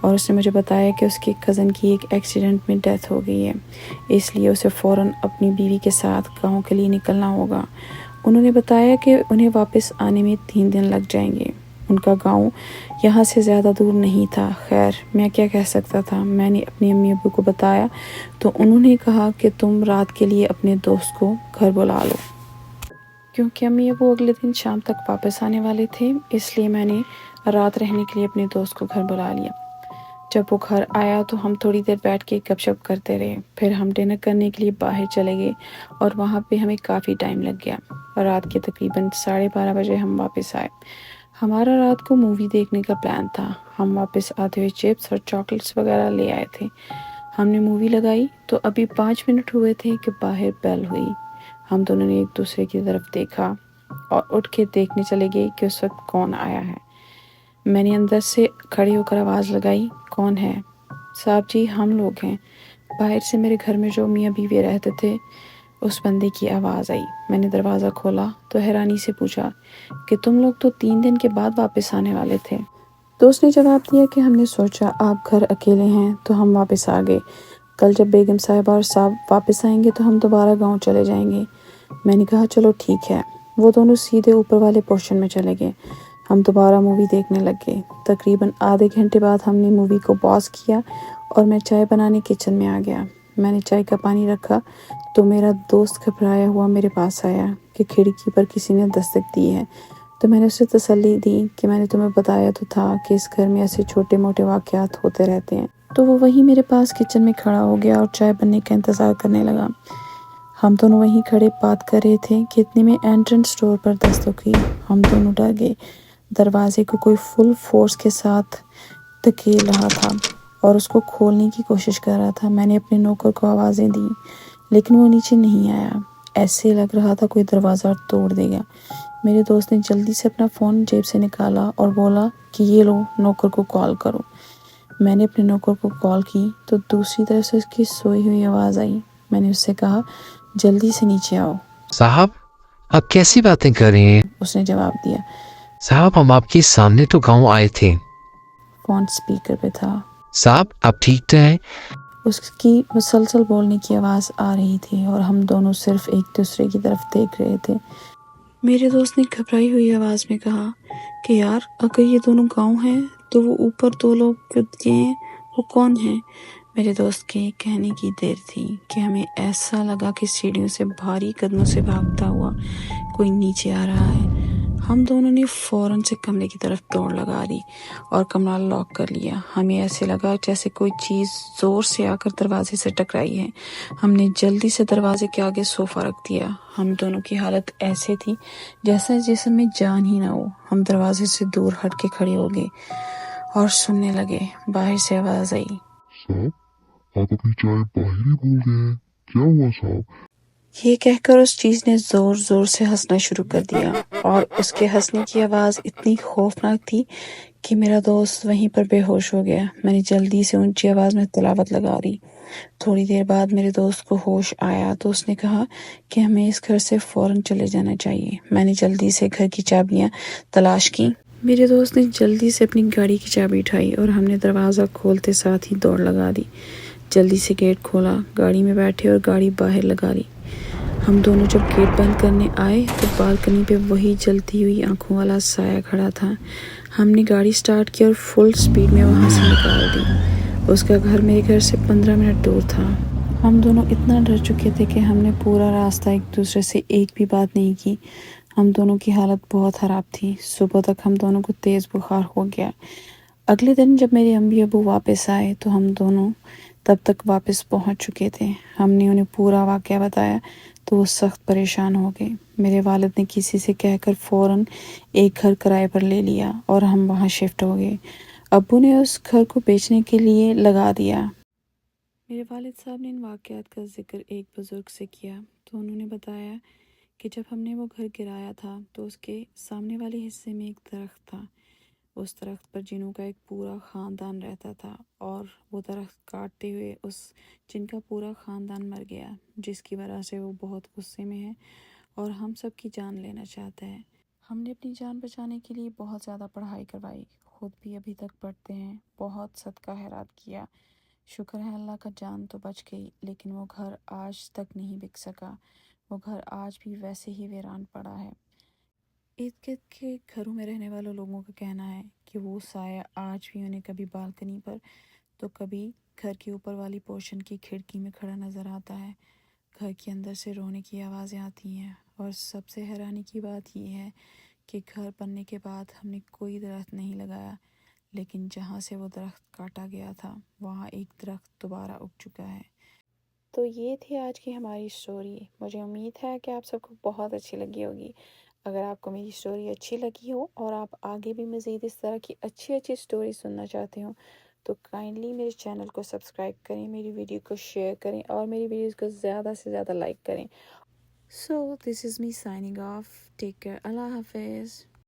اور اس نے مجھے بتایا کہ اس کی کزن کی ایک ایکسیڈنٹ میں ڈیتھ ہو گئی ہے، اس لیے اسے فوراً اپنی بیوی کے ساتھ گاؤں کے لیے نکلنا ہوگا۔ انہوں نے بتایا کہ انہیں واپس آنے میں 3 دن لگ جائیں گے۔ ان کا گاؤں یہاں سے زیادہ دور نہیں تھا۔ خیر میں کیا کہہ سکتا تھا۔ میں نے اپنی امی ابو کو بتایا تو انہوں نے کہا کہ تم رات کے لیے اپنے دوست کو گھر بلا لو، کیونکہ امی ابو اگلے دن شام تک واپس آنے والے تھے، اس لیے میں نے رات رہنے کے لیے اپنے دوست کو گھر بلا لیا۔ جب وہ گھر آیا تو ہم تھوڑی دیر بیٹھ کے گپ شپ کرتے رہے، پھر ہم ڈنر کرنے کے لیے باہر چلے گئے اور وہاں پہ ہمیں کافی ٹائم لگ گیا۔ رات کے تقریباً 12:30 بجے ہم واپس آئے۔ ہمارا رات کو مووی دیکھنے کا پلان تھا۔ ہم واپس آتے ہوئے چپس اور چاکلیٹس وغیرہ لے آئے تھے۔ ہم نے مووی لگائی تو ابھی 5 منٹ ہوئے تھے کہ باہر بیل ہوئی۔ ہم دونوں نے ایک دوسرے کی طرف دیکھا اور اٹھ کے دیکھنے چلے گئے کہ اس وقت کون آیا ہے۔ میں نے اندر سے کھڑے ہو کر آواز لگائی، کون ہے؟ صاحب جی ہم لوگ ہیں۔ باہر سے میرے گھر میں جو میاں بیوی رہتے تھے اس بندے کی آواز آئی۔ میں نے دروازہ کھولا تو حیرانی سے پوچھا کہ تم لوگ تو 3 دن کے بعد واپس آنے والے تھے۔ تو اس نے جواب دیا کہ ہم نے سوچا آپ گھر اکیلے ہیں تو ہم واپس آ گئے، کل جب بیگم صاحبہ اور صاحب واپس آئیں گے تو ہم دوبارہ گاؤں چلے جائیں گے۔ میں نے کہا چلو ٹھیک ہے۔ وہ دونوں سیدھے اوپر والے پورشن میں چلے گئے۔ ہم دوبارہ مووی دیکھنے لگ گئے۔ تقریباً آدھے گھنٹے بعد ہم نے مووی کو پاز کیا اور میں چائے بنانے کچن میں آ گیا۔ میں نے چائے کا پانی رکھا تو میرا دوست گھبرایا ہوا میرے پاس آیا کہ کھڑکی پر کسی نے دستک دی ہے۔ تو میں نے اسے تسلی دی کہ میں نے تمہیں بتایا تو تھا کہ اس گھر میں ایسے چھوٹے موٹے واقعات ہوتے رہتے ہیں۔ تو وہ وہیں میرے پاس کچن میں کھڑا ہو گیا اور چائے بننے کا انتظار کرنے لگا۔ ہم دونوں وہیں کھڑے بات کر رہے تھے کہ اتنے میں انٹرنس ڈور پر دستک ہوئی۔ ہم دونوں ڈر گئے۔ دروازے کو کوئی فل فورس کے ساتھ دھکیل رہا تھا اور اس کو کھولنے کی کوشش کر رہا تھا۔ میں نے اپنے نوکر کو آوازیں دیں لیکن وہ نیچے نہیں آیا۔ ایسے لگ رہا تھا کوئی دروازہ توڑ دے گا۔ میرے دوست نے جلدی سے اپنا فون جیب سے نکالا اور بولا کہ یہ لو، نوکر کو کال کرو۔ میں نے اپنے نوکر کو کال کی تو دوسری طرف سے اس کی سوئی ہوئی آواز آئی۔ میں نے اس سے کہا جلدی سے نیچے آؤ۔ صاحب آپ کیسی باتیں کر رہے ہیں؟ اس نے جواب دیا۔ صاحب ہم آپ کے سامنے تو گاؤں آئے تھے۔ فون سپیکر پہ تھا۔ صاحب آپ ٹھیک تو ہیں؟ اس کی مسلسل بولنے کی آواز آ رہی تھی اور ہم دونوں صرف ایک دوسرے کی طرف دیکھ رہے تھے۔ میرے دوست نے گھبرائی ہوئی آواز میں کہا کہ یار اگر یہ دونوں گاؤں ہیں تو وہ اوپر 2 لوگ جو گئے ہیں وہ کون ہیں؟ میرے دوست کے کہنے کی دیر تھی کہ ہمیں ایسا لگا کہ سیڑھیوں سے بھاری قدموں سے بھاگتا ہوا کوئی نیچے آ رہا ہے۔ ہم دونوں نے فوراً سے کمرے کی طرف دوڑ لگا دی اور کمرہ لاک کر لیا۔ ہمیں ایسے لگا جیسے کوئی چیز زور سے آ کر دروازے سے ٹکرائی ہے۔ ہم نے جلدی سے دروازے کے آگے صوفہ رکھ دیا۔ ہم دونوں کی حالت ایسے تھی جیسا جسم میں جان ہی نہ ہو۔ ہم دروازے سے دور ہٹ کے کھڑے ہو گئے اور سننے لگے۔ باہر سے آواز آئی، صاحب آپ اپنی چائے باہر ہی بھول گئے ہیں، کیا ہوا صاحب؟ یہ کہہ کر اس چیز نے زور زور سے ہنسنا شروع کر دیا اور اس کے ہنسنے کی آواز اتنی خوفناک تھی کہ میرا دوست وہیں پر بے ہوش ہو گیا۔ میں نے جلدی سے اونچی آواز میں تلاوت لگا دی۔ تھوڑی دیر بعد میرے دوست کو ہوش آیا تو اس نے کہا کہ ہمیں اس گھر سے فوراً چلے جانا چاہیے۔ میں نے جلدی سے گھر کی چابیاں تلاش کی۔ میرے دوست نے جلدی سے اپنی گاڑی کی چابی اٹھائی اور ہم نے دروازہ کھولتے ساتھ ہی دوڑ لگا دی۔ جلدی سے گیٹ کھولا، گاڑی میں بیٹھے اور گاڑی باہر لگا لی۔ ہم دونوں جب گیٹ بند کرنے آئے تو بالکنی پہ وہی جلتی ہوئی آنکھوں والا سایہ کھڑا تھا۔ ہم نے گاڑی سٹارٹ کی اور فل سپیڈ میں وہاں سے نکال دی۔ اس کا گھر میرے گھر سے 15 منٹ دور تھا۔ ہم دونوں اتنا ڈر چکے تھے کہ ہم نے پورا راستہ ایک دوسرے سے ایک بھی بات نہیں کی۔ ہم دونوں کی حالت بہت خراب تھی۔ صبح تک ہم دونوں کو تیز بخار ہو گیا۔ اگلے دن جب میرے امی ابو واپس آئے تو ہم دونوں تب تک واپس پہنچ چکے تھے۔ ہم نے انہیں پورا واقعہ بتایا تو وہ سخت پریشان ہو گئے۔ میرے والد نے کسی سے کہہ کر فوراً ایک گھر کرائے پر لے لیا اور ہم وہاں شفٹ ہو گئے۔ ابو نے اس گھر کو بیچنے کے لیے لگا دیا۔ میرے والد صاحب نے ان واقعات کا ذکر ایک بزرگ سے کیا تو انہوں نے بتایا کہ جب ہم نے وہ گھر گرایا تھا تو اس کے سامنے والے حصے میں ایک درخت تھا۔ اس درخت پر جنوں کا ایک پورا خاندان رہتا تھا اور وہ درخت کاٹتے ہوئے اس جن کا پورا خاندان مر گیا، جس کی وجہ سے وہ بہت غصے میں ہے اور ہم سب کی جان لینا چاہتا ہے۔ ہم نے اپنی جان بچانے کے لیے بہت زیادہ پڑھائی کروائی، خود بھی ابھی تک پڑھتے ہیں، بہت صدقہ خیرات کیا، شکر ہے اللہ کا جان تو بچ گئی، لیکن وہ گھر آج تک نہیں بک سکا، وہ گھر آج بھی ویسے ہی ویران پڑا ہے۔ ارد گرد کے گھروں میں رہنے والوں لوگوں کا کہنا ہے کہ وہ سایہ آج بھی انہیں کبھی بالکنی پر تو کبھی گھر کے اوپر والی پورشن کی کھڑکی میں کھڑا نظر آتا ہے۔ گھر کے اندر سے رونے کی آوازیں آتی ہیں، اور سب سے حیرانی کی بات یہ ہے کہ گھر بننے کے بعد ہم نے کوئی درخت نہیں لگایا، لیکن جہاں سے وہ درخت کاٹا گیا تھا وہاں ایک درخت دوبارہ اگ چکا ہے۔ تو یہ تھی آج کی ہماری سٹوری۔ مجھے امید ہے کہ آپ سب کو بہت اچھی لگی ہوگی۔ اگر آپ کو میری سٹوری اچھی لگی ہو اور آپ آگے بھی مزید اس طرح کی اچھی سٹوری سننا چاہتے ہو تو کائنڈلی میرے چینل کو سبسکرائب کریں، میری ویڈیو کو شیئر کریں اور میری ویڈیوز کو زیادہ سے زیادہ لائک کریں۔ So this is me signing off. Take care. اللہ حافظ.